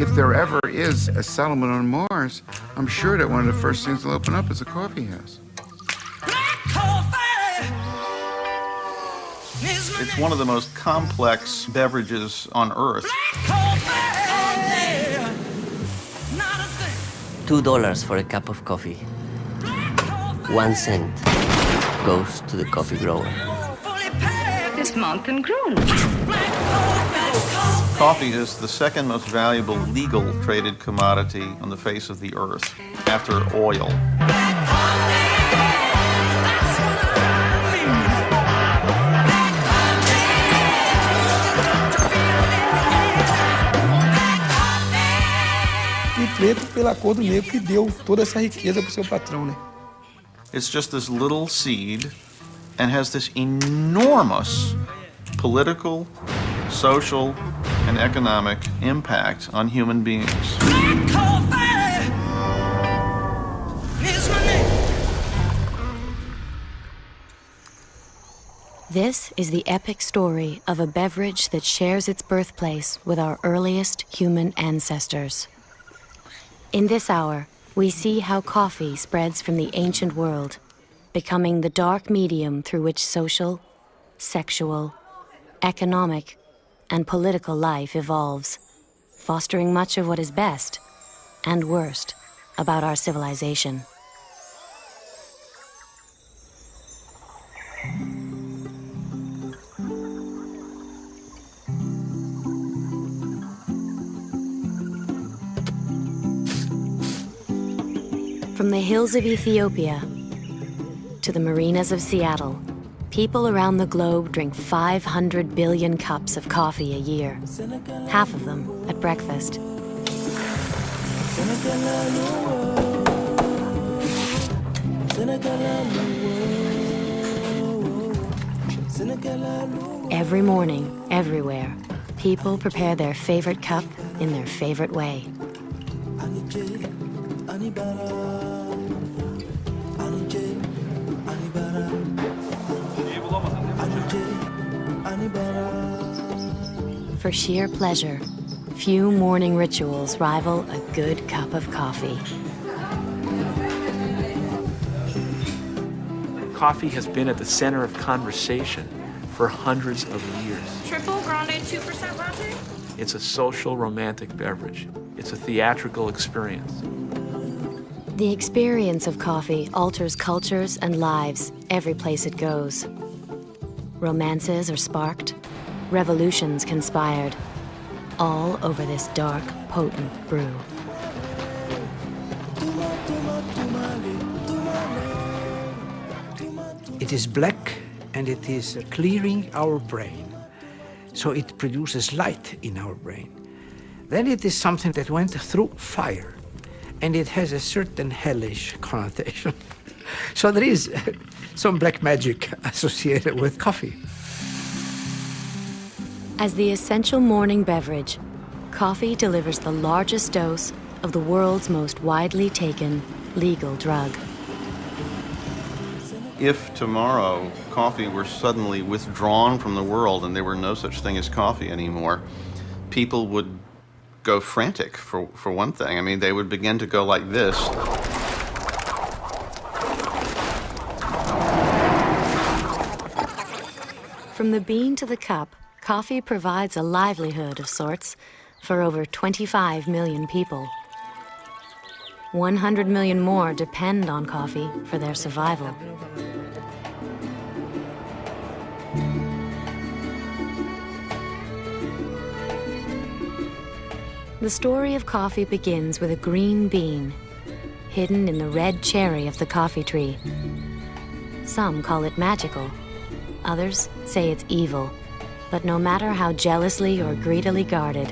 if there ever is a settlement on Mars, I'm sure that one of the first things they'll open up is a coffee house. It's one of the most complex beverages on Earth. $2 for a cup of coffee. 1 cent goes to the coffee grower. This mountain grown. Coffee is the second most valuable legal traded commodity on the face of the earth, after oil. E preto pela cor do negro que deu toda essa riqueza para o seu patrão, né? It's just this little seed and has this enormous political, social, and economic impact on human beings. This is the epic story of a beverage that shares its birthplace with our earliest human ancestors. In this hour, we see how coffee spreads from the ancient world, becoming the dark medium through which social, sexual, economic, and political life evolves, fostering much of what is best and worst about our civilization. From the hills of Ethiopia to the marinas of Seattle, people around the globe drink 500 billion cups of coffee a year, half of them at breakfast. Every morning, everywhere, people prepare their favorite cup in their favorite way. For sheer pleasure, few morning rituals rival a good cup of coffee. Coffee has been at the center of conversation for hundreds of years. Triple grande 2% latte? It's a social, romantic beverage. It's a theatrical experience. The experience of coffee alters cultures and lives every place it goes. Romances are sparked, revolutions conspired, all over this dark, potent brew. It is black and it is clearing our brain. So it produces light in our brain. Then it is something that went through fire and it has a certain hellish connotation. So there is some black magic associated with coffee. As the essential morning beverage, coffee delivers the largest dose of the world's most widely taken legal drug. If tomorrow coffee were suddenly withdrawn from the world and there were no such thing as coffee anymore, people would go frantic, for one thing. I mean, they would begin to go like this. From the bean to the cup, coffee provides a livelihood of sorts for over 25 million people. 100 million more depend on coffee for their survival. The story of coffee begins with a green bean, hidden in the red cherry of the coffee tree. Some call it magical. Others say it's evil. But no matter how jealously or greedily guarded,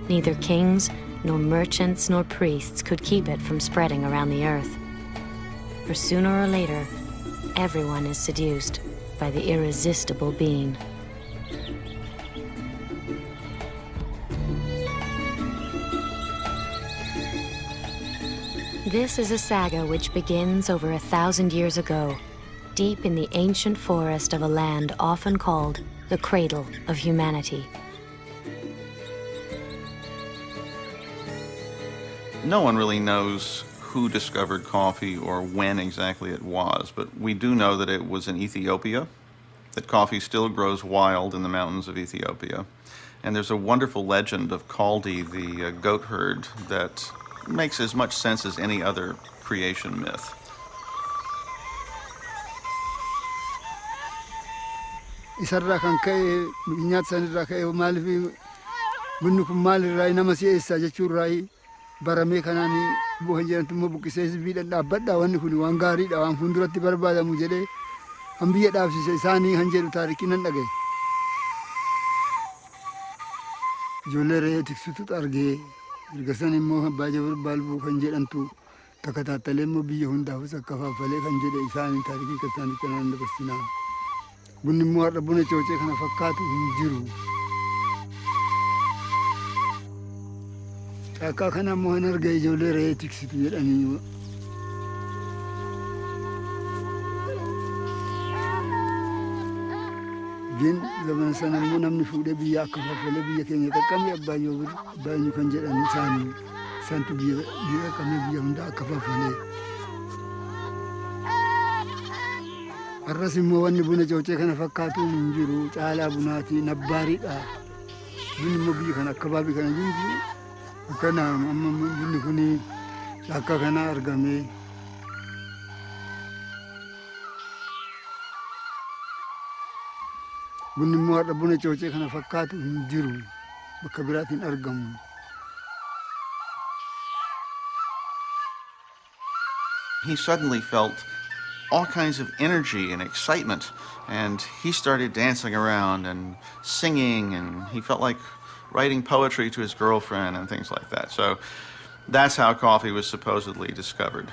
neither kings, nor merchants, nor priests could keep it from spreading around the earth. For sooner or later, everyone is seduced by the irresistible bean. This is a saga which begins over 1,000 years ago, deep in the ancient forest of a land often called the cradle of humanity. No one really knows who discovered coffee or when exactly it was, but we do know that it was in Ethiopia, that coffee still grows wild in the mountains of Ethiopia. And there's a wonderful legend of Kaldi, the goat herd, that makes as much sense as any other creation myth. Isarraa kan ka'e nyaata sanirraa ka'e maaliif bunni kun maalirraa nama si'eessaa jechuurraa baramee kanaan bu'an jedhamtu immoo buqqisee sibiidhaan dhaabbadhaa wanni kun waan gaariidha waan fuulduratti barbaadamu jedhee han biyya dhaabsise isaanii han jedhu taarikii nan dhagaye. Ijoollee re'ee tiksitutu argee erga san immoo abbaa Jabar Baalbuu kan jedhamtu takka taattalee immoo biyya hundaafus akka faaffalee kan jedhe isaanii taarikii kan isaanii kanaan dabarsinaa. Bunni immoo har'a buna coocee kana fakkaatu hin jiru. Akka kana immoo hin arga ijoollee re'ee tiksitu jedhanii. Gin zaman sana immoo namni fuudhee biyya akka faffalee biyya keenya qaqqabee abbaa Jabar Baalbuu kan jedhan isaanii isaantu biyya qaqqabee biyya hunda akka faffalee. Har'as immoo wanni buna coocee kana fakkaatu hin jiru caalaa bunaati nabbaariidha. Bunni immoo biyya kana akka baabii kana jiru akkana amma bunni kun akka kana argamee. Bunni immoo har'a buna coocee kana fakkaatu hin jiru bakka biraatiin argamu. He suddenly felt all kinds of energy and excitement, and he started dancing around and singing, and he felt like writing poetry to his girlfriend and things like that. So that's how coffee was supposedly discovered.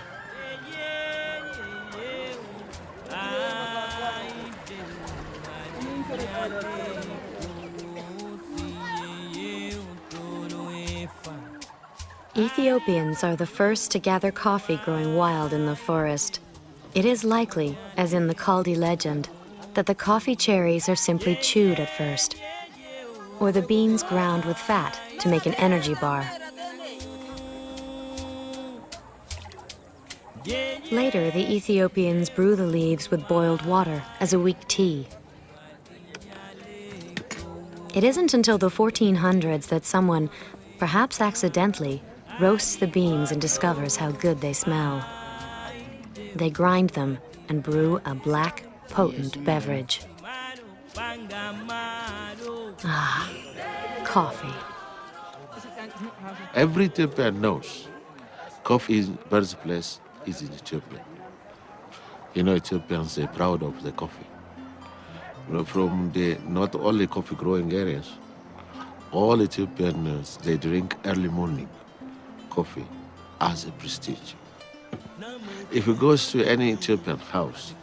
Ethiopians are the first to gather coffee growing wild in the forest. It is likely, as in the Kaldi legend, that the coffee cherries are simply chewed at first, or the beans ground with fat to make an energy bar. Later, the Ethiopians brew the leaves with boiled water as a weak tea. It isn't until the 1400s that someone, perhaps accidentally, roasts the beans and discovers how good they smell. They grind them and brew a black, potent beverage. Ah, coffee. Every Ethiopian knows coffee's birthplace is in Ethiopia. You know, Ethiopians are proud of the coffee. You know, from the not only coffee growing areas, all Ethiopians, they drink early morning coffee as a prestige. If you go to any Ethiopian house,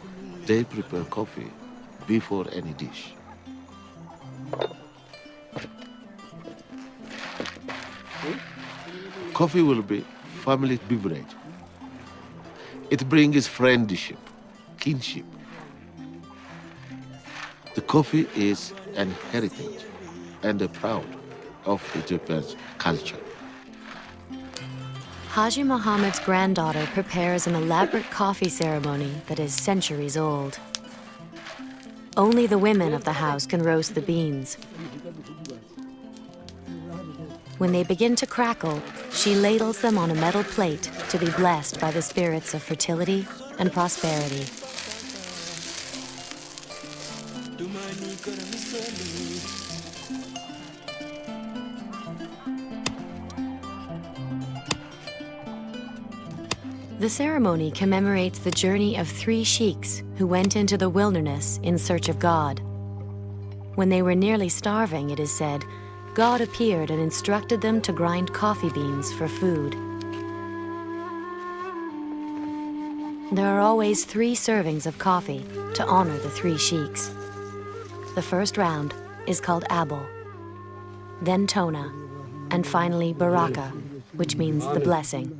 they prepare coffee before any dish. Coffee will be family beverage. It brings friendship, kinship. The coffee is an heritage and a proud of Ethiopia's culture. Haji Muhammad's granddaughter prepares an elaborate coffee ceremony that is centuries old. Only the women of the house can roast the beans. When they begin to crackle, she ladles them on a metal plate to be blessed by the spirits of fertility and prosperity. The ceremony commemorates the journey of 3 sheiks who went into the wilderness in search of God. When they were nearly starving, it is said, God appeared and instructed them to grind coffee beans for food. There are always 3 servings of coffee to honor the 3 sheiks. The first round is called Abel, then Tona, and finally Baraka, which means the blessing.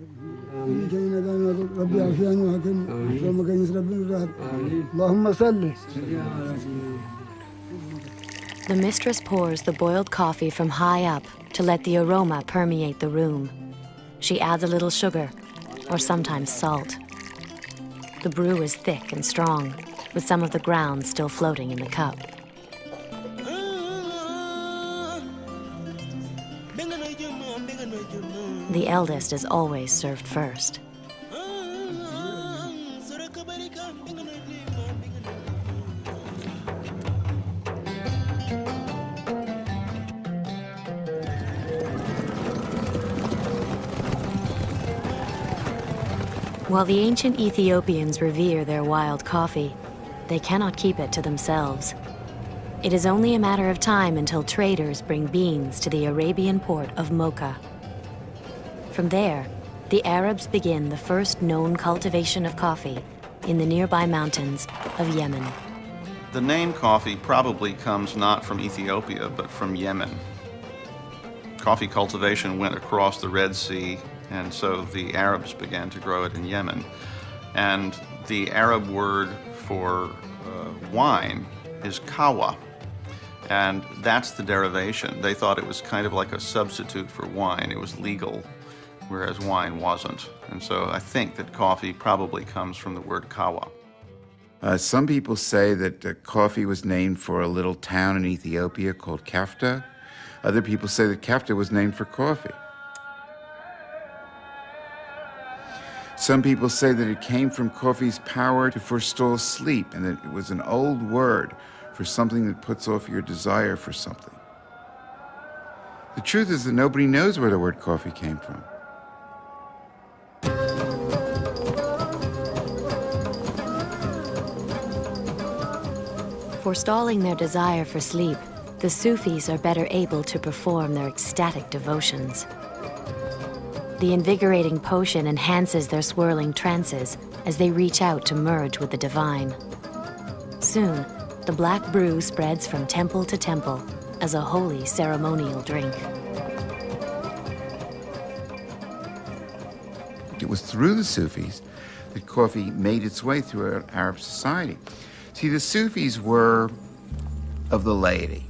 The mistress pours the boiled coffee from high up to let the aroma permeate the room. She adds a little sugar, or sometimes salt. The brew is thick and strong, with some of the grounds still floating in the cup. The eldest is always served first. While the ancient Ethiopians revere their wild coffee, they cannot keep it to themselves. It is only a matter of time until traders bring beans to the Arabian port of Mocha. From there, the Arabs begin the first known cultivation of coffee in the nearby mountains of Yemen. The name coffee probably comes not from Ethiopia, but from Yemen. Coffee cultivation went across the Red Sea, and so the Arabs began to grow it in Yemen. And the Arab word for wine is kawa, and that's the derivation. They thought it was kind of like a substitute for wine. It was legal, whereas wine wasn't. And so I think that coffee probably comes from the word kawa. Some people say that coffee was named for a little town in Ethiopia called Kafta. Other people say that Kafta was named for coffee. Some people say that it came from coffee's power to forestall sleep, and that it was an old word for something that puts off your desire for something. The truth is that nobody knows where the word coffee came from. Forestalling their desire for sleep, the Sufis are better able to perform their ecstatic devotions. The invigorating potion enhances their swirling trances as they reach out to merge with the divine. Soon, the black brew spreads from temple to temple as a holy ceremonial drink. It was through the Sufis that coffee made its way through Arab society. See, the Sufis were of the laity.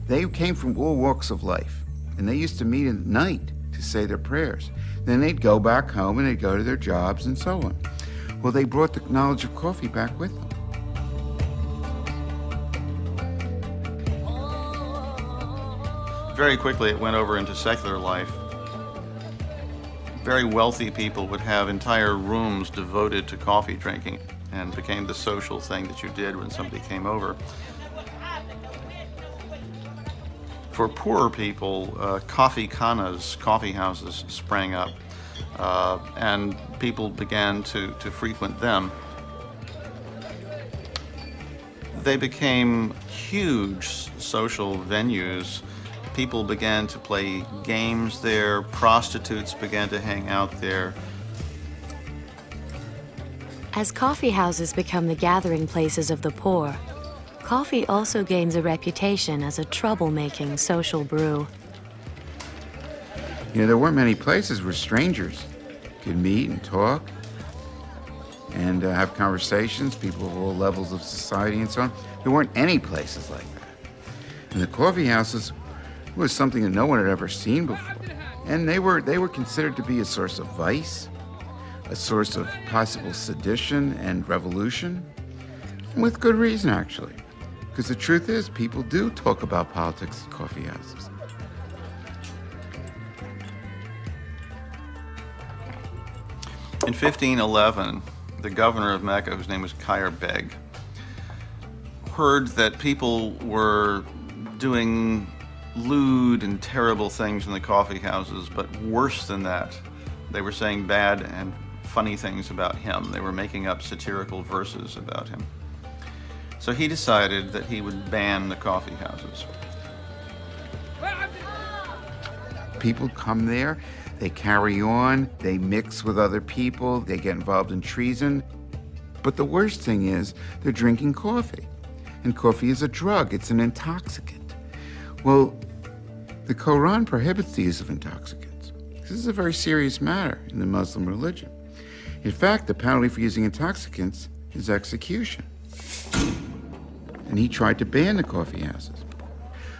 They came from all walks of life, and they used to meet at night to say their prayers. Then they'd go back home and they'd go to their jobs and so on. Well, they brought the knowledge of coffee back with them. Very quickly, it went over into secular life. Very wealthy people would have entire rooms devoted to coffee drinking, and became the social thing that you did when somebody came over. For poorer people, coffee khanas, coffee houses, sprang up, and people began to frequent them. They became huge social venues. People began to play games there, prostitutes began to hang out there. As coffee houses become the gathering places of the poor, coffee also gains a reputation as a troublemaking social brew. You know, there weren't many places where strangers could meet and talk and have conversations, people of all levels of society and so on. There weren't any places like that. And the coffee houses was something that no one had ever seen before. And they were considered to be a source of vice, a source of possible sedition and revolution, and with good reason, actually. Because the truth is, people do talk about politics at coffee houses. In 1511, the governor of Mecca, whose name was Khair Beg, heard that people were doing lewd and terrible things in the coffee houses, but worse than that, they were saying bad and funny things about him. They were making up satirical verses about him. So he decided that he would ban the coffee houses. People come there, they carry on, they mix with other people, they get involved in treason. But the worst thing is, they're drinking coffee. And coffee is a drug, it's an intoxicant. Well, the Quran prohibits the use of intoxicants. This is a very serious matter in the Muslim religion. In fact, the penalty for using intoxicants is execution. And he tried to ban the coffee houses.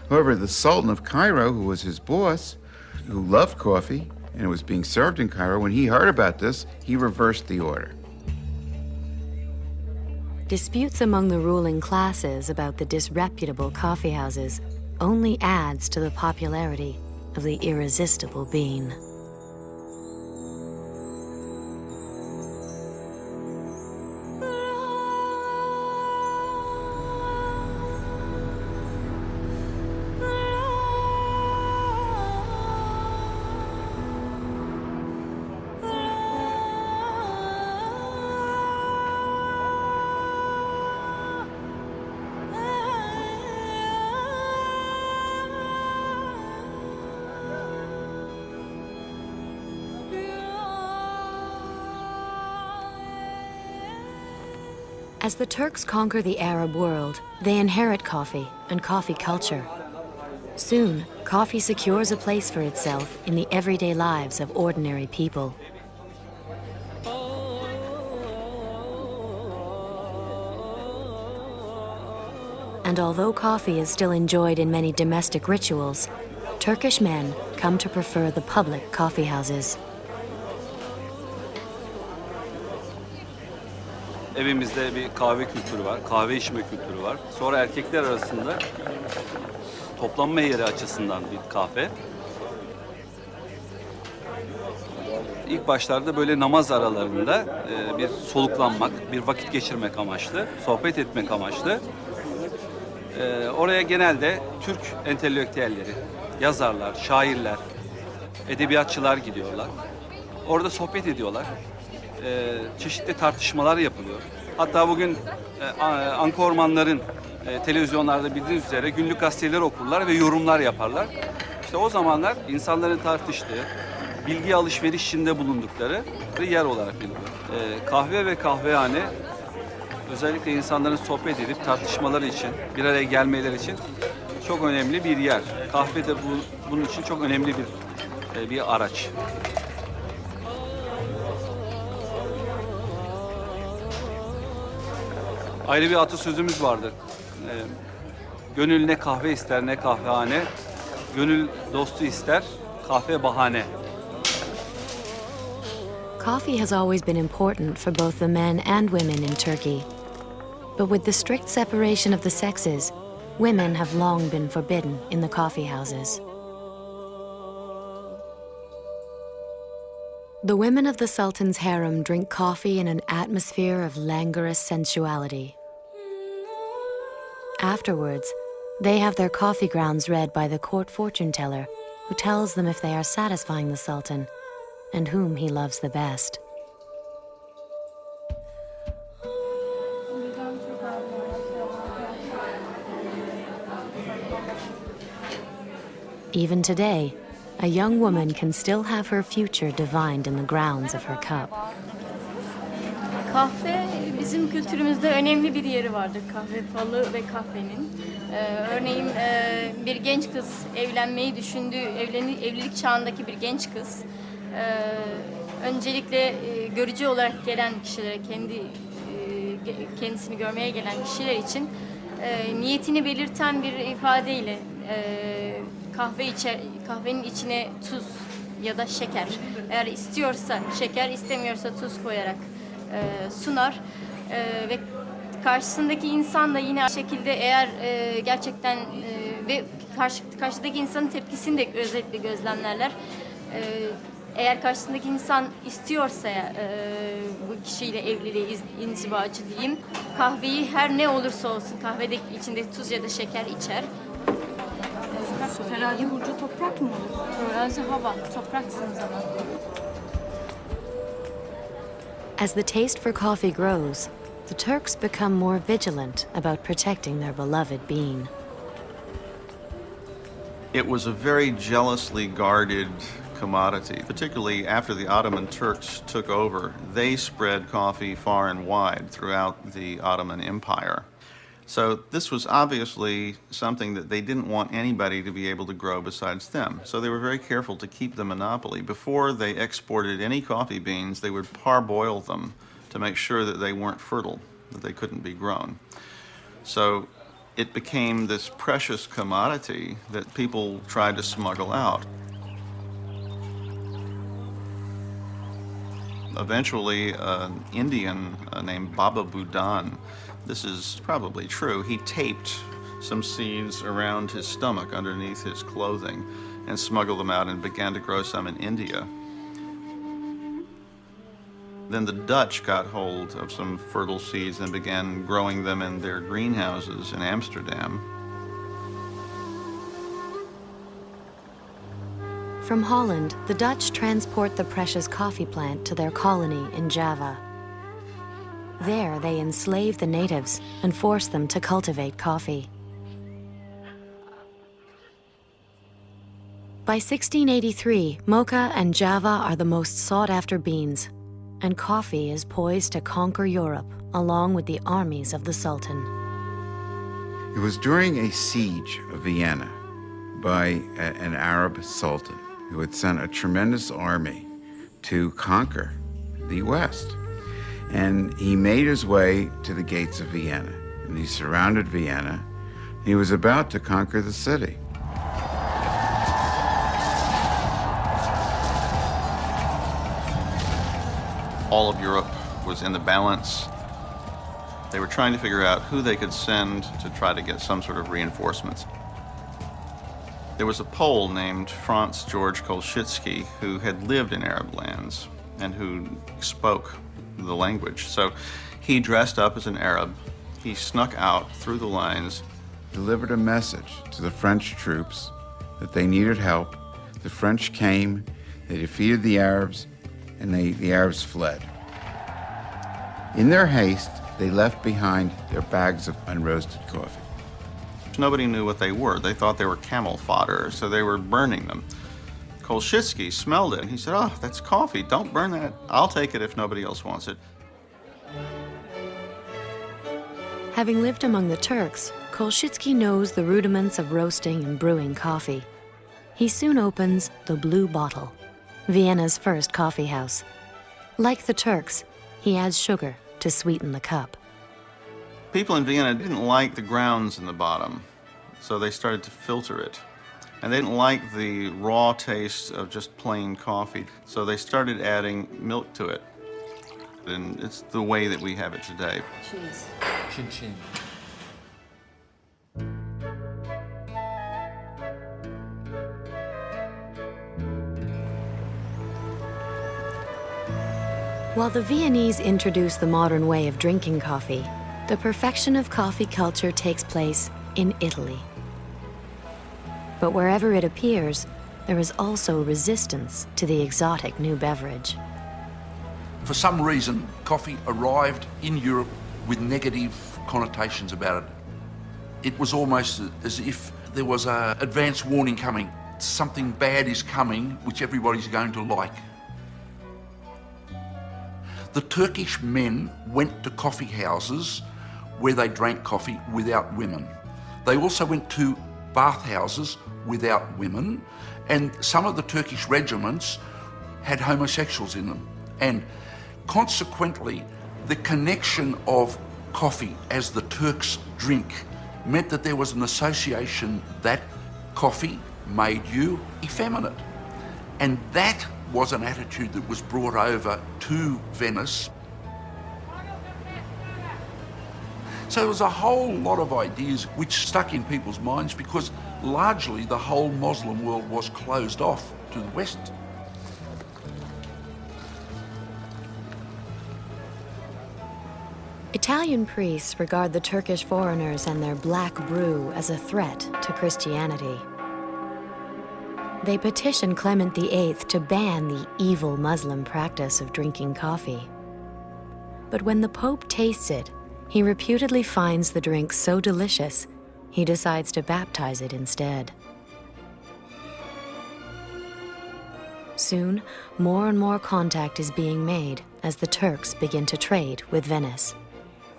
However, the Sultan of Cairo, who was his boss, who loved coffee, and it was being served in Cairo. When he heard about this, he reversed the order. Disputes among the ruling classes about the disreputable coffee houses only adds to the popularity of the irresistible bean. As the Turks conquer the Arab world, they inherit coffee and coffee culture. Soon, coffee secures a place for itself in the everyday lives of ordinary people. And although coffee is still enjoyed in many domestic rituals, Turkish men come to prefer the public coffee houses. Evimizde bir kahve kültürü var, kahve içme kültürü var. Sonra erkekler arasında toplanma yeri açısından bir kahve. İlk başlarda böyle namaz aralarında bir soluklanmak, bir vakit geçirmek amaçlı, sohbet etmek amaçlı. Oraya genelde Türk entelektüelleri, yazarlar, şairler, edebiyatçılar gidiyorlar. Orada sohbet ediyorlar. Çeşitli tartışmalar yapılıyor. Hatta bugün ankormanların televizyonlarda bildiğiniz üzere günlük gazeteler okurlar ve yorumlar yaparlar. İşte o zamanlar insanların tartıştığı, bilgi alışveriş içinde bulundukları bir yer olarak biliniyor. Kahve ve kahvehane özellikle insanların sohbet edip tartışmaları için, bir araya gelmeleri için çok önemli bir yer. Kahve de bunun için çok önemli bir araç. Ayrı bir atasözümüz vardır. Gönül ne kahve ister ne kahvehane, gönül dostu ister kahve bahane. Coffee has always been important for both the men and women in Turkey. But with the strict separation of the sexes, women have long been forbidden in the coffee houses. The women of the Sultan's harem drink coffee in an atmosphere of languorous sensuality. Afterwards, they have their coffee grounds read by the court fortune teller, who tells them if they are satisfying the Sultan and whom he loves the best. Even today, a young woman can still have her future divined in the grounds of her cup. Kahve bizim kültürümüzde önemli bir yeri vardır, kahve falı ve kahvenin. Örneğin bir genç kız evlenmeyi düşündüğü, evlilik çağındaki bir genç kız öncelikle görücü olarak gelen kişilere, kendisini görmeye gelen kişiler için niyetini belirten bir ifadeyle kahvenin içine tuz ya da şeker, eğer istiyorsa şeker, istemiyorsa tuz koyarak sunar ve karşısındaki insan da yine aynı şekilde eğer gerçekten ve karşıdaki insanın tepkisini de özellikle gözlemlerler. Eğer karşısındaki insan istiyorsa bu kişiyle evliliği, inzivacı diyeyim, kahveyi her ne olursa olsun kahvede içinde tuz ya da şeker içer. Terazi burcu toprak mı olur? Terazi hava, topraksınız ama. As the taste for coffee grows, the Turks become more vigilant about protecting their beloved bean. It was a very jealously guarded commodity, particularly after the Ottoman Turks took over. They spread coffee far and wide throughout the Ottoman Empire. So this was obviously something that they didn't want anybody to be able to grow besides them. So they were very careful to keep the monopoly. Before they exported any coffee beans, they would parboil them to make sure that they weren't fertile, that they couldn't be grown. So it became this precious commodity that people tried to smuggle out. eventually an Indian named Baba Budan, this is probably true, he taped some seeds around his stomach underneath his clothing and smuggled them out and began to grow some in India. Then the Dutch got hold of some fertile seeds and began growing them in their greenhouses in Amsterdam. From Holland, the Dutch transport the precious coffee plant to their colony in Java. There, they enslave the natives and force them to cultivate coffee. By 1683, mocha and java are the most sought-after beans, and coffee is poised to conquer Europe along with the armies of the Sultan. It was during a siege of Vienna by an Arab sultan who had sent a tremendous army to conquer the West. And he made his way to the gates of Vienna, and he surrounded Vienna. He was about to conquer the city. All of Europe was in the balance. They were trying to figure out who they could send to try to get some sort of reinforcements. There was a Pole named Franz George Kolschitsky who had lived in Arab lands and who spoke the language. So he dressed up as an Arab. He snuck out through the lines, delivered a message to the French troops that they needed help. The French came, they defeated the Arabs, and the Arabs fled. In their haste, they left behind their bags of unroasted coffee. Nobody knew what they were. They thought they were camel fodder, so they were burning them. Kolschitsky smelled it, and he said, "Oh, that's coffee. Don't burn that. I'll take it if nobody else wants it." Having lived among the Turks, Kolschitsky knows the rudiments of roasting and brewing coffee. He soon opens the Blue Bottle, Vienna's first coffee house. Like the Turks, he adds sugar to sweeten the cup. People in Vienna didn't like the grounds in the bottom, so they started to filter it. And they didn't like the raw taste of just plain coffee, so they started adding milk to it. And it's the way that we have it today. Cheese. Chin chin. While the Viennese introduce the modern way of drinking coffee, the perfection of coffee culture takes place in Italy. But wherever it appears, there is also resistance to the exotic new beverage. For some reason, coffee arrived in Europe with negative connotations about it. It was almost as if there was an advance warning coming. Something bad is coming, which everybody's going to like. The Turkish men went to coffee houses where they drank coffee without women. They also went to bathhouses without women, and some of the Turkish regiments had homosexuals in them. And consequently, the connection of coffee as the Turks drink meant that there was an association that coffee made you effeminate. And that was an attitude that was brought over to Venice. So there was a whole lot of ideas which stuck in people's minds because largely the whole Muslim world was closed off to the West. Italian priests regard the Turkish foreigners and their black brew as a threat to Christianity. They petition Clement VIII to ban the evil Muslim practice of drinking coffee. But when the Pope tastes it, he reputedly finds the drink so delicious, he decides to baptize it instead. Soon, more and more contact is being made as the Turks begin to trade with Venice.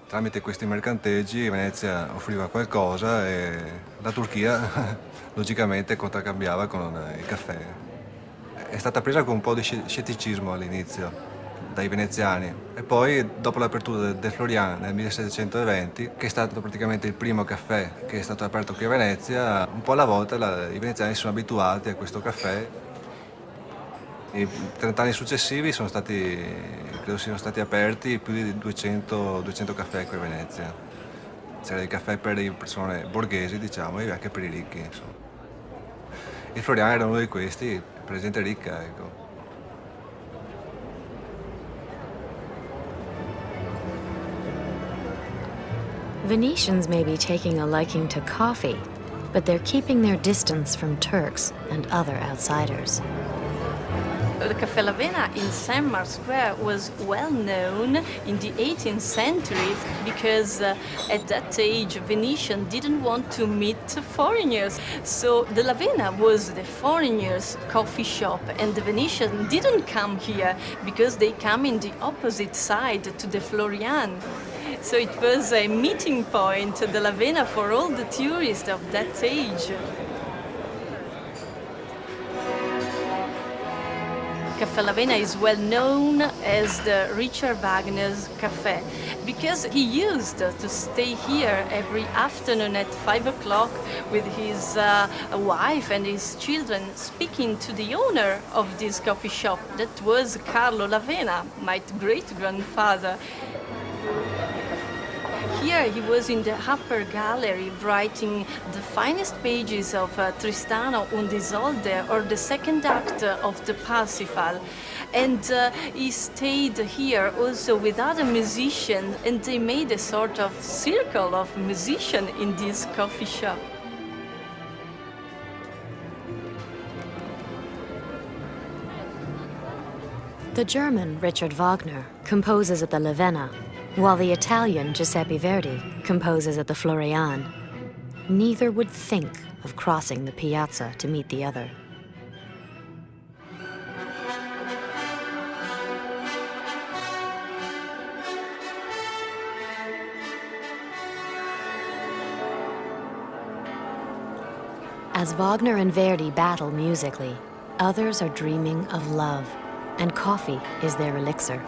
Tramite questi mercanteggi Venezia offriva qualcosa e la Turchia logicamente contraccambiava con il caffè. È stata presa con un po' di scetticismo all'inizio dai veneziani e poi dopo l'apertura del Florian nel 1720, che è stato praticamente il primo caffè che è stato aperto qui a Venezia, un po' alla volta i veneziani sono abituati a questo caffè. I 30 anni successivi credo siano stati aperti più di 200 caffè qui a Venezia. C'era il caffè per le persone borghesi, diciamo, e anche per i ricchi, insomma. Il Florian era uno di questi, per gente ricca, ecco. Venetians may be taking a liking to coffee, but they're keeping their distance from Turks and other outsiders. The Caffè Lavena in St. Mark's Square was well known in the 18th century because at that age Venetians didn't want to meet foreigners. So the Lavena was the foreigners' coffee shop, and the Venetians didn't come here because they come in the opposite side to the Florian. So it was a meeting point, the Lavena, for all the tourists of that age. Caffè Lavena is well known as the Richard Wagner's cafe because he used to stay here every afternoon at 5 o'clock with his wife and his children, speaking to the owner of this coffee shop. That was Carlo Lavena, my great-grandfather. Here he was in the upper gallery writing the finest pages of Tristano und Isolde, or the second act of the Parsifal. And he stayed here also with other musicians, and they made a sort of circle of musicians in this coffee shop. The German Richard Wagner composes at the Lavena, while the Italian Giuseppe Verdi composes at the Florian. Neither would think of crossing the piazza to meet the other. As Wagner and Verdi battle musically, others are dreaming of love, and coffee is their elixir.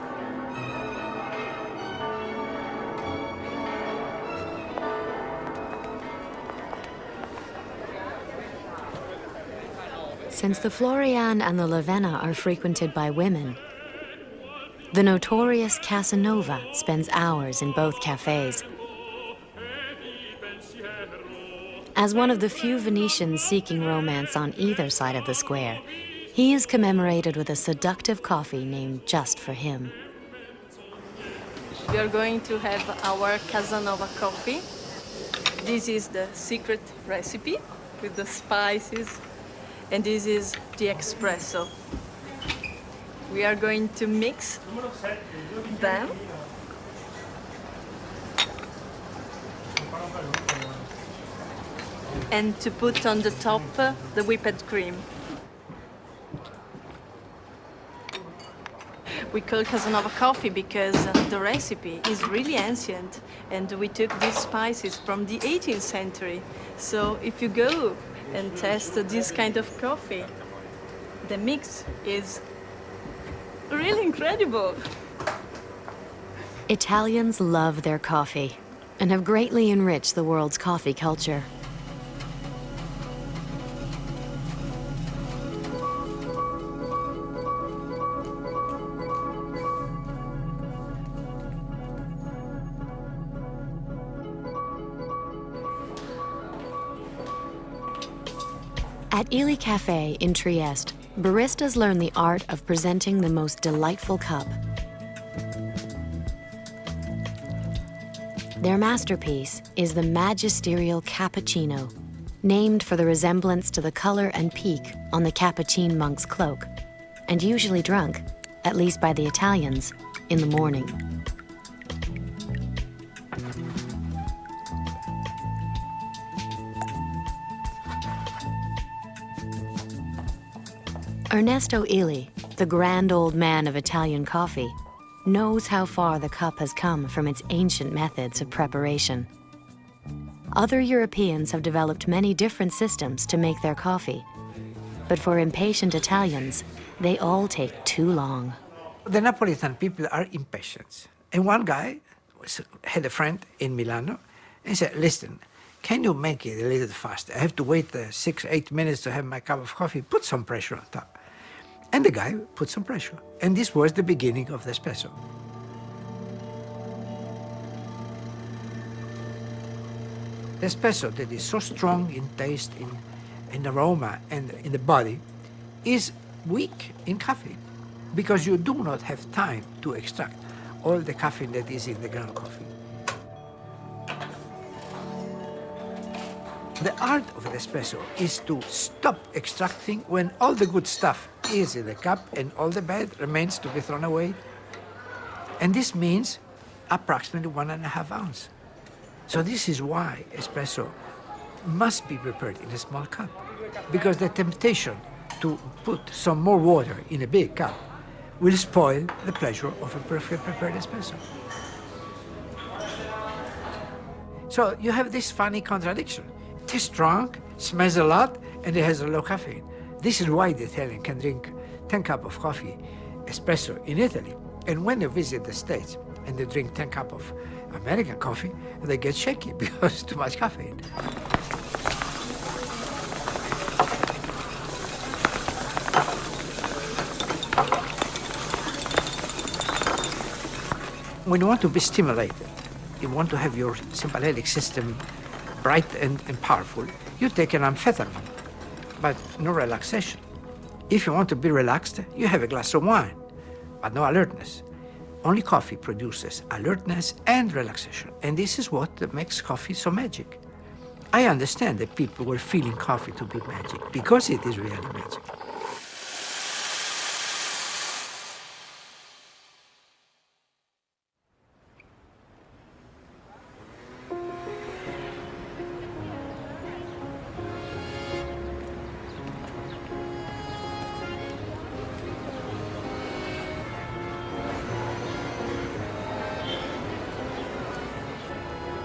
Since the Florian and the Lavena are frequented by women, the notorious Casanova spends hours in both cafes. As one of the few Venetians seeking romance on either side of the square, he is commemorated with a seductive coffee named just for him. We are going to have our Casanova coffee. This is the secret recipe with the spices. And this is the espresso. We are going to mix them. And to put on the top the whipped cream. We call Casanova coffee because the recipe is really ancient, and we took these spices from the 18th century. So if you go and test this kind of coffee, the mix is really incredible. Italians love their coffee and have greatly enriched the world's coffee culture. At Ili Cafe in Trieste, baristas learn the art of presenting the most delightful cup. Their masterpiece is the magisterial cappuccino, named for the resemblance to the color and peak on the Capuchin monk's cloak, and usually drunk, at least by the Italians, in the morning. Ernesto Ili, the grand old man of Italian coffee, knows how far the cup has come from its ancient methods of preparation. Other Europeans have developed many different systems to make their coffee, but for impatient Italians, they all take too long. The Napolitan people are impatient. And one guy had a friend in Milano and said, listen, can you make it a little faster? I have to wait 6-8 minutes to have my cup of coffee. Put some pressure on top. And the guy put some pressure. And this was the beginning of the espresso. The espresso that is so strong in taste, in aroma, and in the body is weak in caffeine because you do not have time to extract all the caffeine that is in the ground coffee. The art of an espresso is to stop extracting when all the good stuff is in the cup and all the bad remains to be thrown away. And this means approximately 1.5 ounces. So this is why espresso must be prepared in a small cup, because the temptation to put some more water in a big cup will spoil the pleasure of a perfectly prepared espresso. So you have this funny contradiction. It is strong, smells a lot, and it has a low caffeine. This is why the Italian can drink 10 cups of coffee, espresso, in Italy. And when they visit the States and they drink 10 cups of American coffee, they get shaky because too much caffeine. When you want to be stimulated, you want to have your sympathetic system bright and powerful, you take an amphetamine, but no relaxation. If you want to be relaxed, you have a glass of wine, but no alertness. Only coffee produces alertness and relaxation, and this is what makes coffee so magic. I understand that people were feeling coffee to be magic, because it is really magic.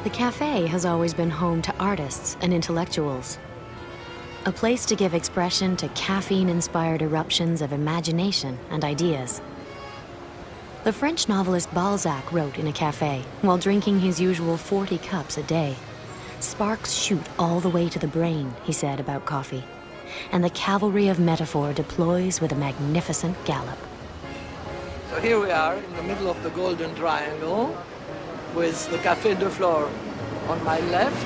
The cafe has always been home to artists and intellectuals. A place to give expression to caffeine-inspired eruptions of imagination and ideas. The French novelist Balzac wrote in a cafe while drinking his usual 40 cups a day. Sparks shoot all the way to the brain, he said about coffee, and the cavalry of metaphor deploys with a magnificent gallop. So here we are in the middle of the Golden Triangle, with the Café de Flore on my left.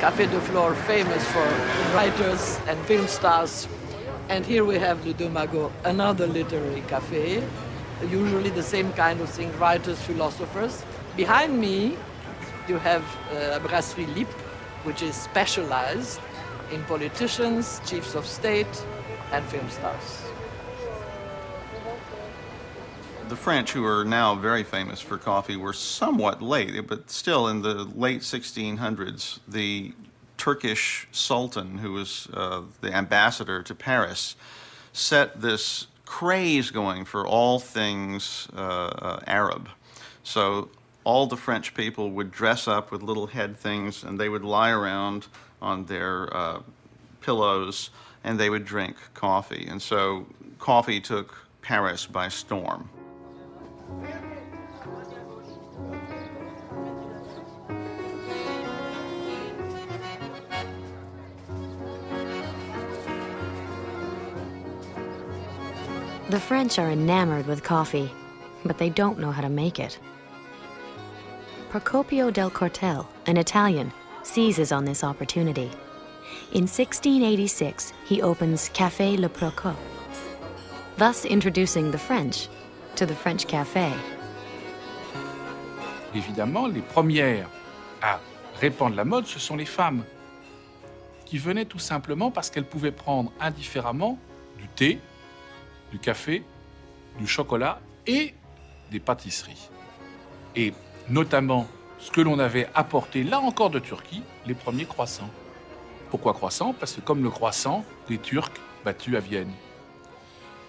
Café de Flore, famous for writers and film stars. And here we have Le Deux Magots, another literary café. Usually the same kind of thing, writers, philosophers. Behind me, you have Brasserie Lippe, which is specialized in politicians, chiefs of state, and film stars. The French, who are now very famous for coffee, were somewhat late, but still in the late 1600s, the Turkish Sultan, who was the ambassador to Paris, set this craze going for all things Arab. So all the French people would dress up with little head things, and they would lie around on their pillows, and they would drink coffee. And so coffee took Paris by storm. The French are enamored with coffee, but they don't know how to make it. Procopio del Cortel, an Italian, seizes on this opportunity. In 1686, he opens Café Le Procope, thus introducing the French to the French café. Évidemment, les premières à répandre la mode, ce sont les femmes, qui venaient tout simplement parce qu'elles pouvaient prendre indifféremment du thé, du café, du chocolat et des pâtisseries. Et notamment, ce que l'on avait apporté, là encore de Turquie, les premiers croissants. Pourquoi croissants? Parce que comme le croissant, les Turcs battus à Vienne.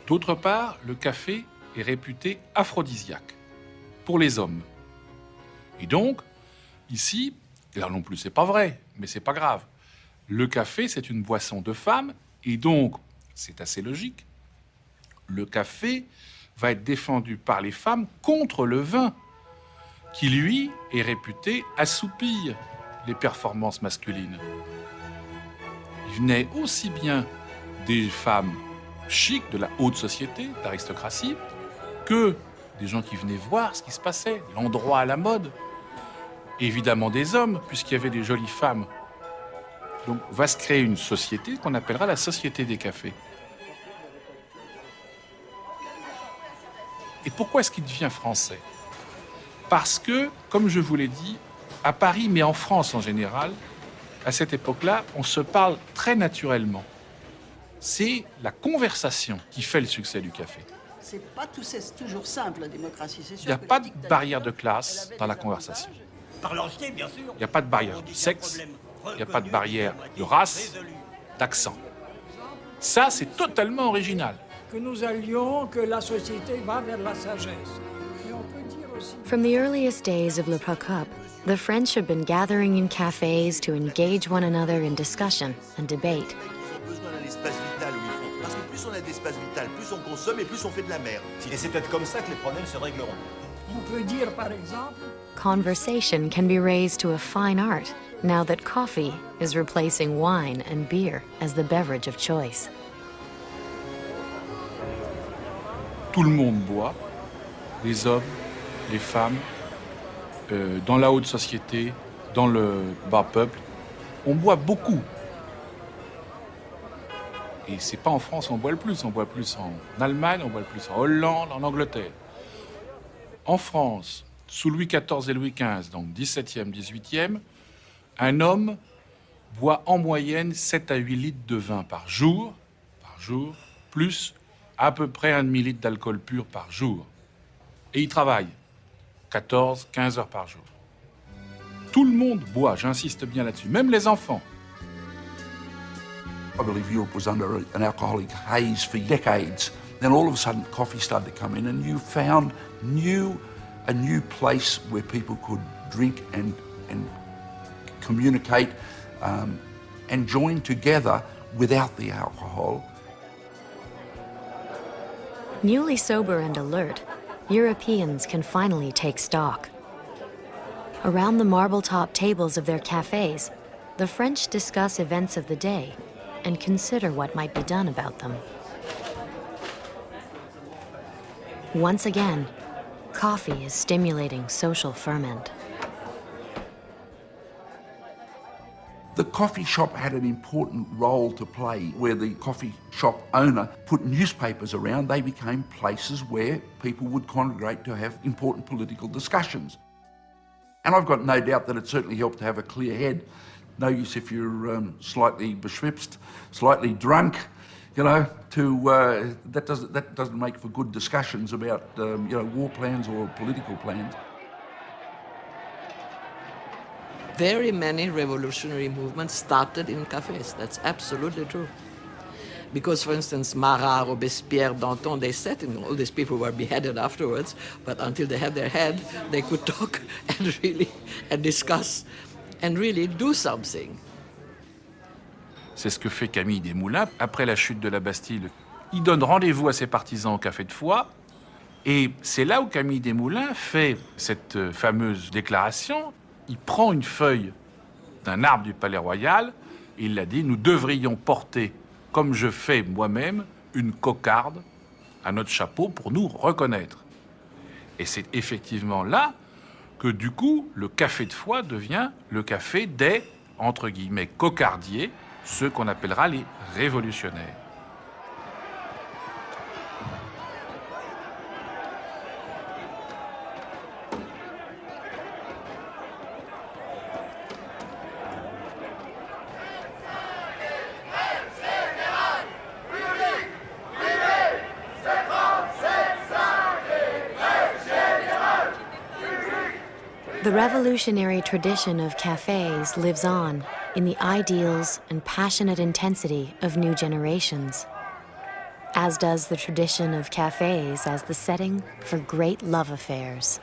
D'autre part, le café est réputé aphrodisiaque pour les hommes. Et donc, ici, là non plus c'est pas vrai, mais c'est pas grave. Le café, c'est une boisson de femme, et donc, c'est assez logique, le café va être défendu par les femmes contre le vin, qui lui est réputé assoupir les performances masculines. Il venait aussi bien des femmes chic, de la haute société, d'aristocratie, que des gens qui venaient voir ce qui se passait, l'endroit à la mode. Et évidemment des hommes, puisqu'il y avait des jolies femmes. Donc va se créer une société qu'on appellera la société des cafés. Et pourquoi est-ce qu'il devient français? Parce que, comme je vous l'ai dit, à Paris, mais en France en général, à cette époque-là, on se parle très naturellement. C'est la conversation qui fait le succès du café. C'est pas toujours simple, la démocratie, c'est sûr. Il n'y a pas de barrière de classe dans la conversation. Par l'ancien, bien sûr. Il n'y a pas de barrière de sexe, il n'y a pas de barrière de race, d'accent. Ça, c'est totalement original. Que nous allions, que la société va vers la sagesse. Mais on peut dire aussi... From the earliest days of Le Cup, the French have been gathering in cafes to engage one another in discussion and debate. Ils ont besoin d'un espace vital où ils font. Parce que plus on a d'espace vital, plus on consomme et plus on fait de la merde. Et c'est peut-être comme ça que les problèmes se régleront. On peut dire, par exemple... Conversation can be raised to a fine art now that coffee is replacing wine and beer as the beverage of choice. Tout le monde boit, les hommes, les femmes, dans la haute société, dans le bas peuple. On boit beaucoup. Et c'est pas en France on boit le plus en Allemagne, on boit le plus en Hollande, en Angleterre. En France, sous Louis XIV et Louis XV, donc 17e, 18e, un homme boit en moyenne 7 à 8 litres de vin par jour, plus à peu près un demi-litre d'alcool pur par jour. Et il travaille 14, 15 heures par jour. Tout le monde boit, j'insiste bien là-dessus, même les enfants. I believe Europe was under an alcoholic haze for decades. Then all of a sudden coffee started to come in and you found a new place where people could drink and communicate and join together without the alcohol. Newly sober and alert, Europeans can finally take stock. Around the marble-top tables of their cafes, the French discuss events of the day and consider what might be done about them. Once again, coffee is stimulating social ferment. The coffee shop had an important role to play where the coffee shop owner put newspapers around. They became places where people would congregate to have important political discussions. And I've got no doubt that it certainly helped to have a clear head. No use if you're slightly beschwipst, slightly drunk, you know, that doesn't make for good discussions about, war plans or political plans. Very many revolutionary movements started in cafes. That's absolutely true. Because, for instance, Marat, Robespierre, Danton, they sat in, all these people were beheaded afterwards, but until they had their head, they could talk and discuss and really do something. C'est ce que fait Camille Desmoulins. Après la chute de la Bastille, il donne rendez-vous à ses partisans au Café de Foix. Et c'est là où Camille Desmoulins fait cette fameuse déclaration. Il prend une feuille d'un arbre du Palais Royal et il a dit « Nous devrions porter, comme je fais moi-même, une cocarde à notre chapeau pour nous reconnaître. » Et c'est effectivement là que, du coup, le Café de Foix devient le café des, entre guillemets, cocardiers, ceux qu'on appellera les révolutionnaires. The revolutionary tradition of cafes lives on in the ideals and passionate intensity of new generations, as does the tradition of cafes as the setting for great love affairs.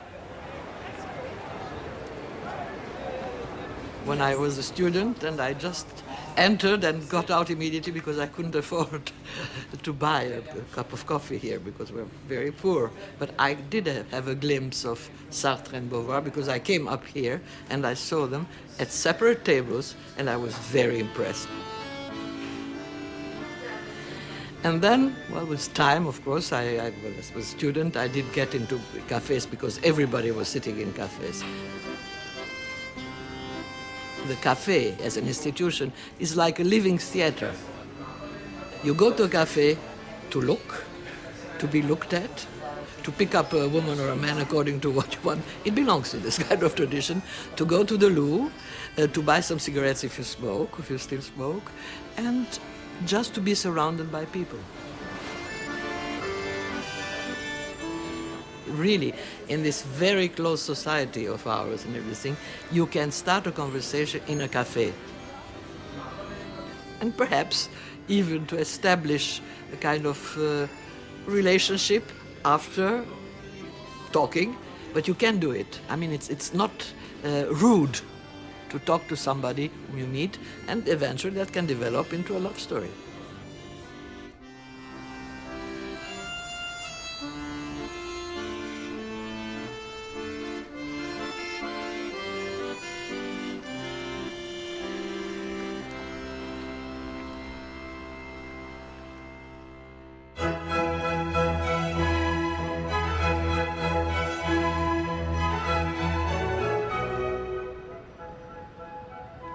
When I was a student, and I just entered and got out immediately because I couldn't afford to buy a cup of coffee here because we're very poor. But I did have a glimpse of Sartre and Beauvoir because I came up here and I saw them at separate tables and I was very impressed. And then, well, with time, of course, I was a student, I did get into cafes because everybody was sitting in cafes. The cafe as an institution is like a living theater. You go to a cafe to look, to be looked at, to pick up a woman or a man according to what you want. It belongs to this kind of tradition. To go to the loo, to buy some cigarettes if you smoke, if you still smoke, and just to be surrounded by people. Really, in this very close society of ours and everything, you can start a conversation in a cafe. And perhaps even to establish a kind of relationship after talking, but you can do it. I mean, it's not rude to talk to somebody whom you meet, and eventually that can develop into a love story.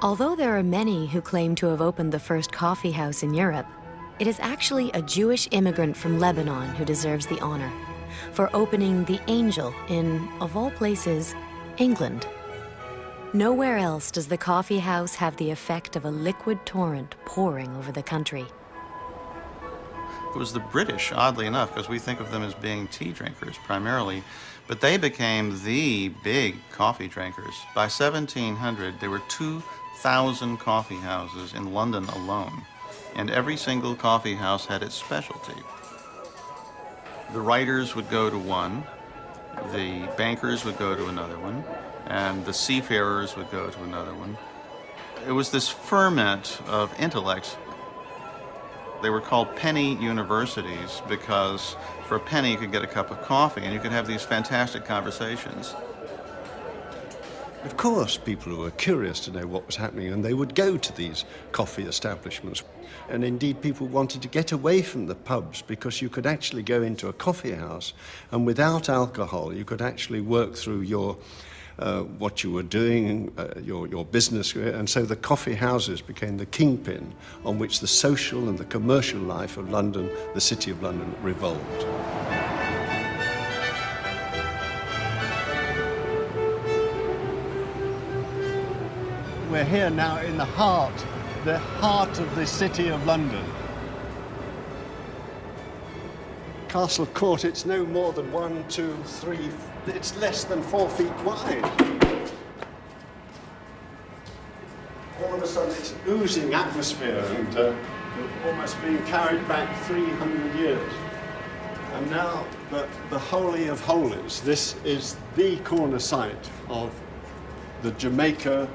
Although there are many who claim to have opened the first coffee house in Europe, it is actually a Jewish immigrant from Lebanon who deserves the honor for opening the Angel in, of all places, England. Nowhere else does the coffee house have the effect of a liquid torrent pouring over the country. It was the British, oddly enough, because we think of them as being tea drinkers primarily, but they became the big coffee drinkers. By 1700, there were 2,000 coffee houses in London alone, and every single coffee house had its specialty. The writers would go to one, the bankers would go to another one, and the seafarers would go to another one. It was this ferment of intellects. They were called penny universities because for a penny you could get a cup of coffee and you could have these fantastic conversations. Of course, people were curious to know what was happening, and they would go to these coffee establishments. And indeed, people wanted to get away from the pubs because you could actually go into a coffee house, and without alcohol, you could actually work through your what you were doing, your business, and so the coffee houses became the kingpin on which the social and the commercial life of London, the City of London, revolved. We're here now in the heart of the City of London. Castle Court, it's no more than 1, 2, 3, it's less than 4 feet wide. All of a sudden it's oozing atmosphere and almost being carried back 300 years. And now the Holy of Holies, this is the corner site of the Jamaica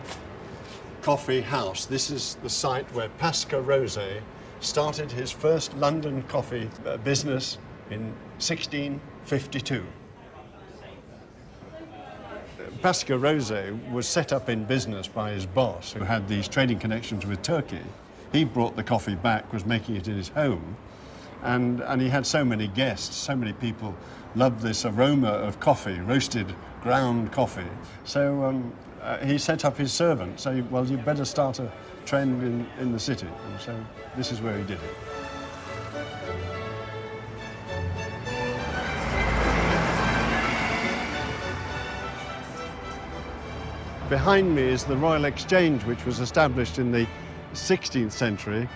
Coffee House. This is the site where Pascal Rosé started his first London coffee business in 1652. Pascal Rosé was set up in business by his boss, who had these trading connections with Turkey. He brought the coffee back, was making it in his home, and he had so many guests, so many people loved this aroma of coffee, roasted ground coffee. So he set up his servant, saying, well, you better start a trend in the city. And so this is where he did it. Behind me is the Royal Exchange, which was established in the 16th century.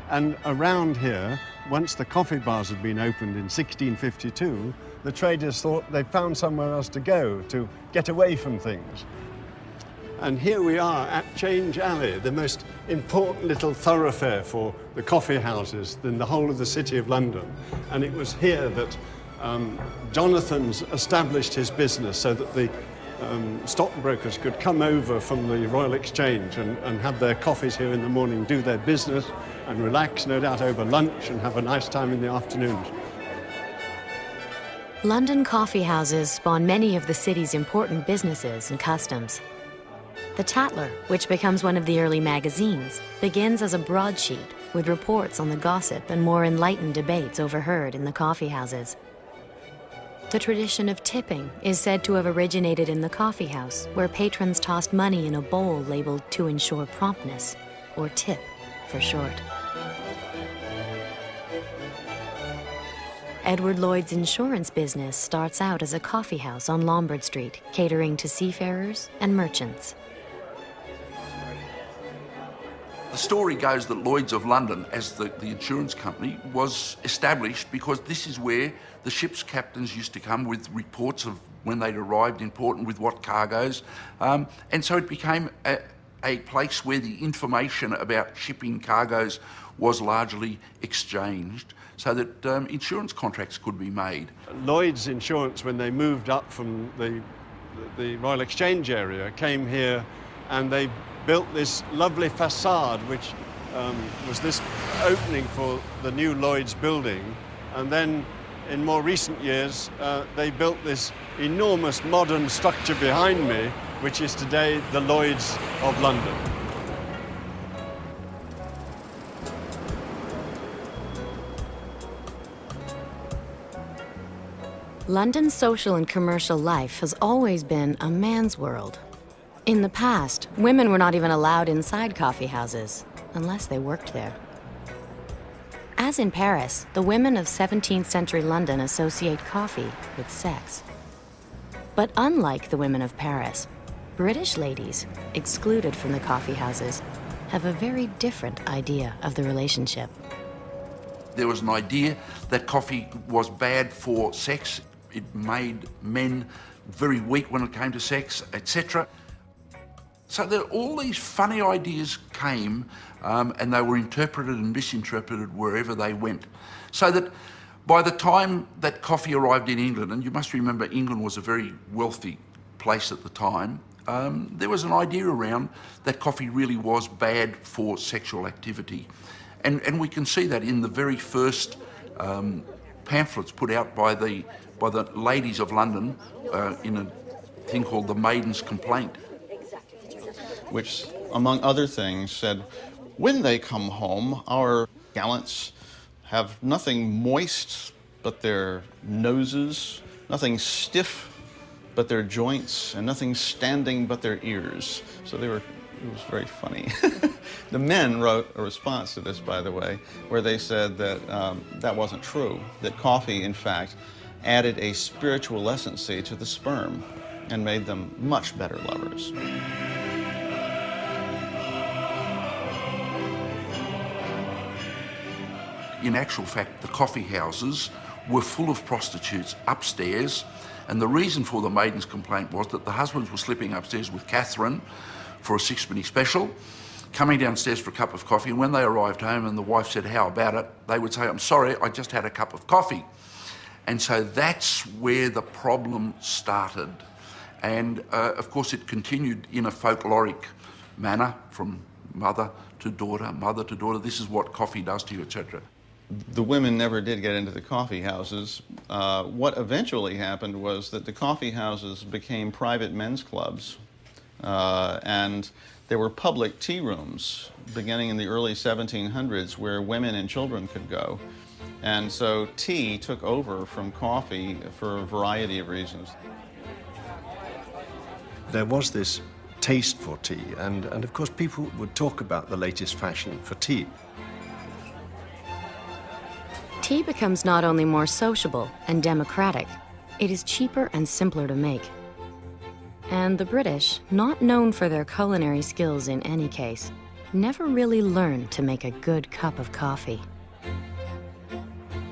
And around here, once the coffee bars had been opened in 1652, the traders thought they'd found somewhere else to go, to get away from things. And here we are at Change Alley, the most important little thoroughfare for the coffee houses in the whole of the City of London. And it was here that Jonathan's established his business so that the stockbrokers could come over from the Royal Exchange and have their coffees here in the morning, do their business and relax, no doubt, over lunch and have a nice time in the afternoons. London coffee houses spawn many of the city's important businesses and customs. The Tatler, which becomes one of the early magazines, begins as a broadsheet with reports on the gossip and more enlightened debates overheard in the coffee houses. The tradition of tipping is said to have originated in the coffee house, where patrons tossed money in a bowl labeled "to ensure promptness," or tip for short. Edward Lloyd's insurance business starts out as a coffee house on Lombard Street, catering to seafarers and merchants. The story goes that Lloyd's of London, as the insurance company, was established because this is where the ship's captains used to come with reports of when they'd arrived in port and with what cargoes. And so it became a place where the information about shipping cargoes was largely exchanged so that insurance contracts could be made. Lloyd's Insurance, when they moved up from the Royal Exchange area, came here and they built this lovely facade, which was this opening for the new Lloyd's building. And then in more recent years, they built this enormous modern structure behind me, which is today the Lloyd's of London. London's social and commercial life has always been a man's world. In the past, women were not even allowed inside coffee houses, unless they worked there. As in Paris, the women of 17th century London associate coffee with sex. But unlike the women of Paris, British ladies, excluded from the coffee houses, have a very different idea of the relationship. There was an idea that coffee was bad for sex. It made men very weak when it came to sex, etc. So that all these funny ideas came and they were interpreted and misinterpreted wherever they went. So that by the time that coffee arrived in England, and you must remember England was a very wealthy place at the time, there was an idea around that coffee really was bad for sexual activity. And we can see that in the very first pamphlets put out by the ladies of London in a thing called the Maiden's Complaint. Which, among other things, said, when they come home, our gallants have nothing moist but their noses, nothing stiff but their joints, and nothing standing but their ears. So it was very funny. The men wrote a response to this, by the way, where they said that that wasn't true, that coffee, in fact, added a spiritual essency to the sperm and made them much better lovers. In actual fact, the coffee houses were full of prostitutes upstairs, and the reason for the Maiden's Complaint was that the husbands were slipping upstairs with Catherine for a sixpenny special, coming downstairs for a cup of coffee, and when they arrived home and the wife said, "How about it?" they would say, "I'm sorry, I just had a cup of coffee." And so that's where the problem started. And of course it continued in a folkloric manner from mother to daughter, this is what coffee does to you, etc. The women never did get into the coffee houses. What eventually happened was that the coffee houses became private men's clubs, and there were public tea rooms beginning in the early 1700s where women and children could go. And so tea took over from coffee for a variety of reasons. There was this taste for tea, and of course people would talk about the latest fashion for tea. Tea becomes not only more sociable and democratic, it is cheaper and simpler to make. And the British, not known for their culinary skills in any case, never really learned to make a good cup of coffee.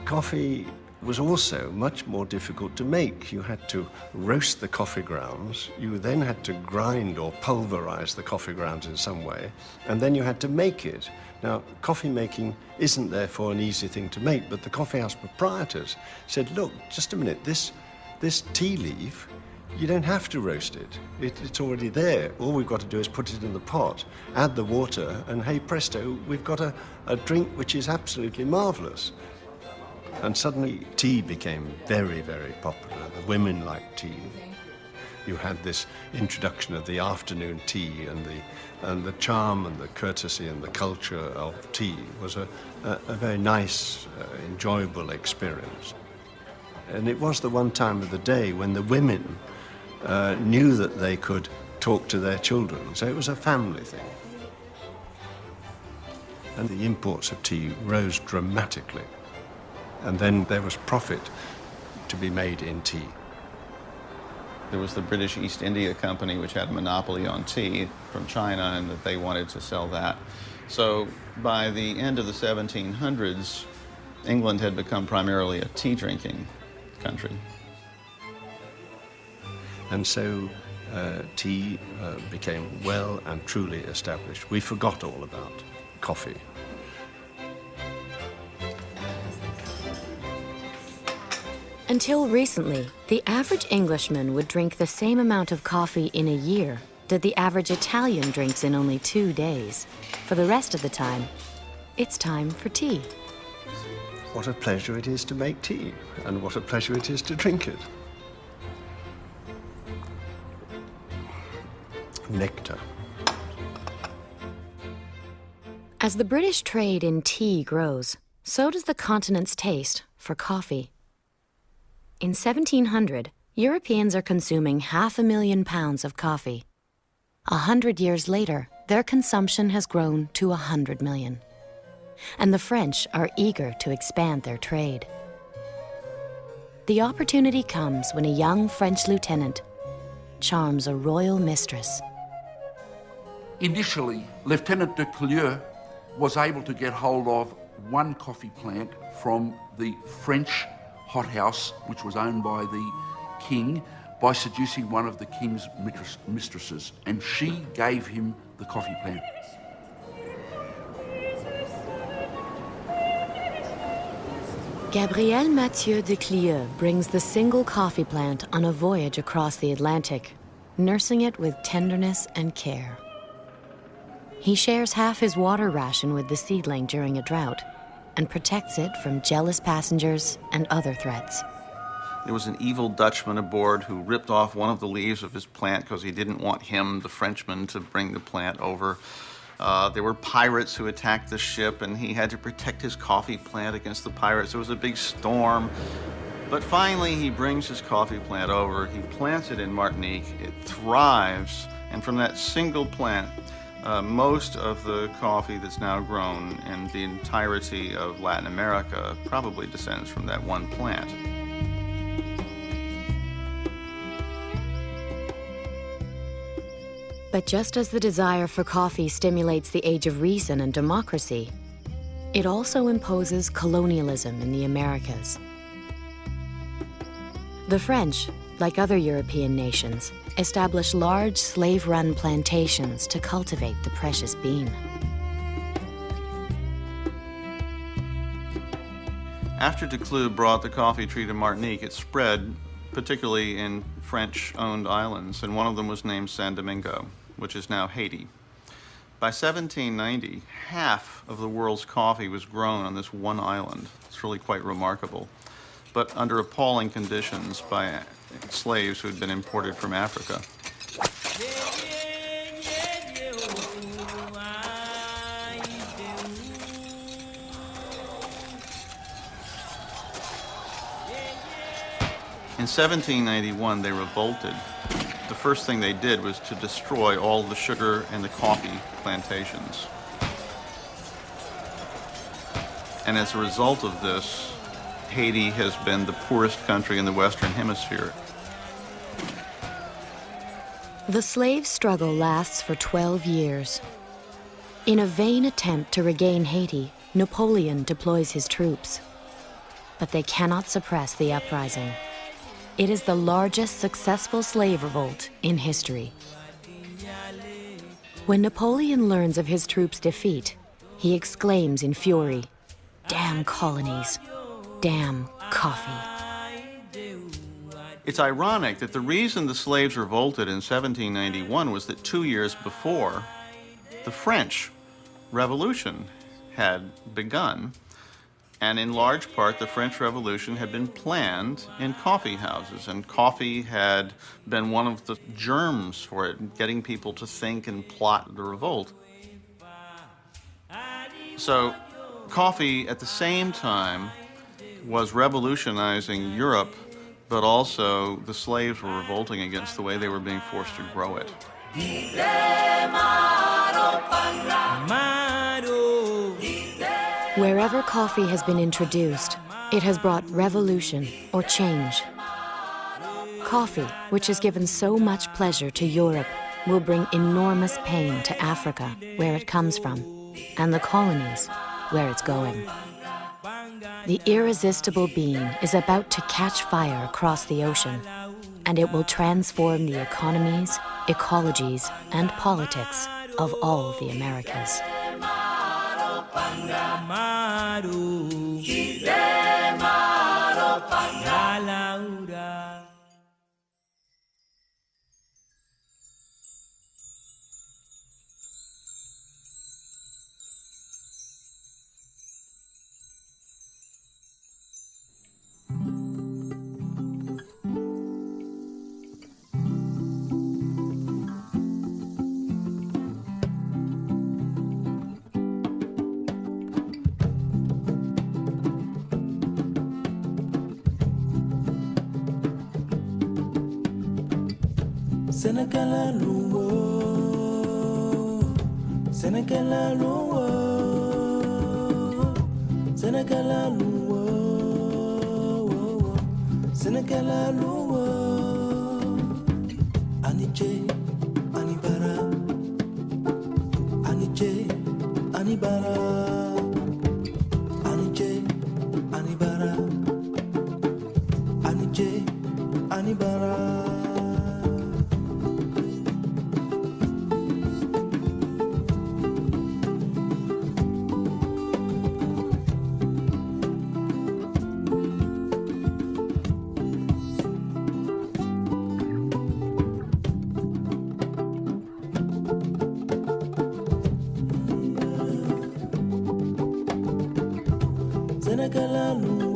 Coffee was also much more difficult to make. You had to roast the coffee grounds, you then had to grind or pulverize the coffee grounds in some way, and then you had to make it. Now, coffee making isn't therefore an easy thing to make, but the coffee house proprietors said, look, just a minute, this tea leaf, you don't have to roast it. It's already there. All we've got to do is put it in the pot, add the water, and hey presto, we've got a drink which is absolutely marvelous. And suddenly tea became very, very popular. The women liked tea. You had this introduction of the afternoon tea, and the charm and the courtesy and the culture of tea was a very nice, enjoyable experience. And it was the one time of the day when the women knew that they could talk to their children, so it was a family thing. And the imports of tea rose dramatically, and then there was profit to be made in tea. There was the British East India Company, which had a monopoly on tea from China, and that they wanted to sell that. So by the end of the 1700s, England had become primarily a tea-drinking country. And so tea became well and truly established. We forgot all about coffee. Until recently, the average Englishman would drink the same amount of coffee in a year that the average Italian drinks in only 2 days. For the rest of the time, it's time for tea. What a pleasure it is to make tea, and what a pleasure it is to drink it. Nectar. As the British trade in tea grows, so does the continent's taste for coffee. In 1700, Europeans are consuming 500,000 pounds of coffee. 100 years later, their consumption has grown to 100 million. And the French are eager to expand their trade. The opportunity comes when a young French lieutenant charms a royal mistress. Initially, Lieutenant de Clieu was able to get hold of one coffee plant from the French hothouse, which was owned by the king, by seducing one of the king's mistresses, and she gave him the coffee plant. Gabriel Mathieu de Clieu brings the single coffee plant on a voyage across the Atlantic, nursing it with tenderness and care. He shares half his water ration with the seedling during a drought and protects it from jealous passengers and other threats. There was an evil Dutchman aboard who ripped off one of the leaves of his plant because he didn't want him, the Frenchman, to bring the plant over. There were pirates who attacked the ship, and he had to protect his coffee plant against the pirates. There was a big storm. But finally, he brings his coffee plant over. He plants it in Martinique. It thrives, and from that single plant, most of the coffee that's now grown in the entirety of Latin America probably descends from that one plant. But just as the desire for coffee stimulates the age of reason and democracy, it also imposes colonialism in the Americas. The French, like other European nations, established large slave-run plantations to cultivate the precious bean. After de Clieu brought the coffee tree to Martinique, it spread, particularly in French-owned islands, and one of them was named San Domingo, which is now Haiti. By 1790, half of the world's coffee was grown on this one island. It's really quite remarkable, but under appalling conditions by slaves who had been imported from Africa. In 1791, they revolted. The first thing they did was to destroy all the sugar and the coffee plantations. And as a result of this, Haiti has been the poorest country in the Western Hemisphere. The slave struggle lasts for 12 years. In a vain attempt to regain Haiti, Napoleon deploys his troops. But they cannot suppress the uprising. It is the largest successful slave revolt in history. When Napoleon learns of his troops' defeat, he exclaims in fury, "Damn colonies, damn coffee." It's ironic that the reason the slaves revolted in 1791 was that 2 years before, the French Revolution had begun, And in large part, the French Revolution had been planned in coffee houses, and coffee had been one of the germs for it, getting people to think and plot the revolt. So coffee, at the same time, was revolutionizing Europe, but also the slaves were revolting against the way they were being forced to grow it. Wherever coffee has been introduced, it has brought revolution or change. Coffee, which has given so much pleasure to Europe, will bring enormous pain to Africa, where it comes from, and the colonies, where it's going. The irresistible bean is about to catch fire across the ocean, and it will transform the economies, ecologies, and politics of all the Americas. Senekala luwo, Senekala luwo, Senekala luwo, Senekala luwo. Aniche, anibara, Aniche, anibara, Aniche, anibara, Aniche, anibara. Senekala luwo.